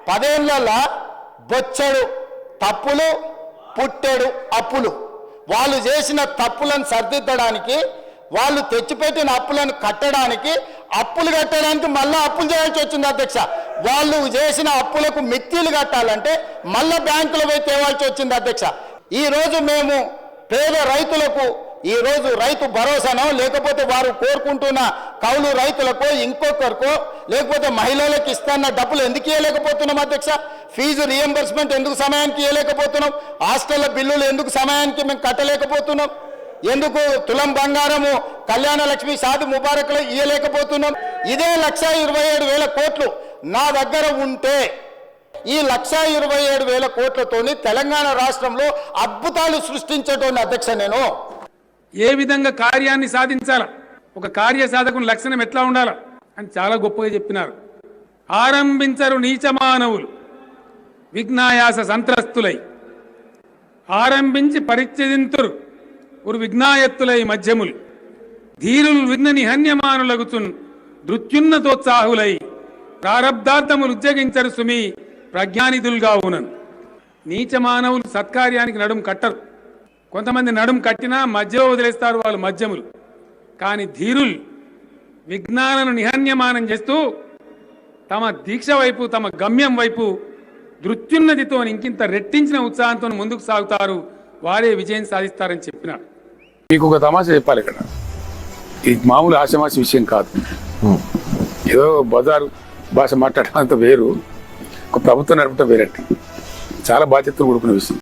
10 ఏళ్లలో బొచ్చెడు తప్పులు పుట్టెడు అప్పులు. వాళ్ళు చేసిన తప్పులను సరిదిద్దడానికి, వాళ్ళు తెచ్చిపెట్టిన అప్పులను కట్టడానికి, అప్పులు కట్టడానికి మళ్ళీ అప్పులు చేయాల్సి వచ్చింది అధ్యక్ష. వాళ్ళు చేసిన అప్పులకు మిత్తిలు కట్టాలంటే మళ్ళీ బ్యాంకులో పోయి తేవాల్సి వచ్చింది అధ్యక్ష. ఈరోజు మేము పేద రైతులకు ఈరోజు రైతు భరోసానో లేకపోతే వారు కోరుకుంటున్న కౌలు రైతులకో ఇంకొకరికో లేకపోతే మహిళలకు ఇస్తున్న డబ్బులు ఎందుకు ఇవ్వలేకపోతున్నాం అధ్యక్ష? ఫీజు రియంబర్స్మెంట్ ఎందుకు సమయానికి ఇవ్వలేకపోతున్నాం? హాస్టల్ల బిల్లులు ఎందుకు సమయానికి మేము కట్టలేకపోతున్నాం? ఎందుకు తులం బంగారము కళ్యాణ లక్ష్మి షాది ముబారక్లు ఇవ్వలేకపోతున్నాం? ఇదే 1,27,000 కోట్లు నా దగ్గర ఉంటే ఈ 1,27,000 కోట్లతోని తెలంగాణ రాష్ట్రంలో అద్భుతాలు సృష్టించటోని అధ్యక్ష. నేను ఏ విధంగా కార్యాన్ని సాధించాలా, ఒక కార్య సాధకుని లక్షణం ఎట్లా ఉండాలా అని చాలా గొప్పగా చెప్పినారు. ఆరంభించరు నీచమానవులు విఘ్నాయాస సంత్రస్తులై, ఆరంభించి పరిచ్ఛేదింతురు ఒక విఘ్నాయత్తులై మధ్యములు, ధీరులు విఘ్న నిహన్యమానులగుచున్ నృత్యున్నతోత్సాహులై, ప్రారబ్ధార్థములు ఉద్యోగించరు సుమి ప్రజ్ఞానిధులుగా ఉనను. నీచ మానవులు సత్కార్యానికి నడుము కట్టరు. కొంతమంది నడుము కట్టినా మధ్యలో వదిలేస్తారు, వాళ్ళు మధ్యములు. కానీ ధీరులు విజ్ఞానను నిహన్యమానం చేస్తూ తమ దీక్ష వైపు, తమ గమ్యం వైపు దృత్యున్నతితో ఇంకింత రెట్టించిన ఉత్సాహంతో ముందుకు సాగుతారు. వారే విజయం సాధిస్తారని చెప్పినారు. మీకు ఒక తమాషా చెప్పాలి. ఇక్కడ ఇది మామూలు ఆషమాషి విషయం కాదు. ఏదో బజారు భాష మాట్లాడటం అంత వేరు, ఒక ప్రభుత్వం నడపటం వేరంటే చాలా బాధ్యతలు కూడుకున్న విషయం.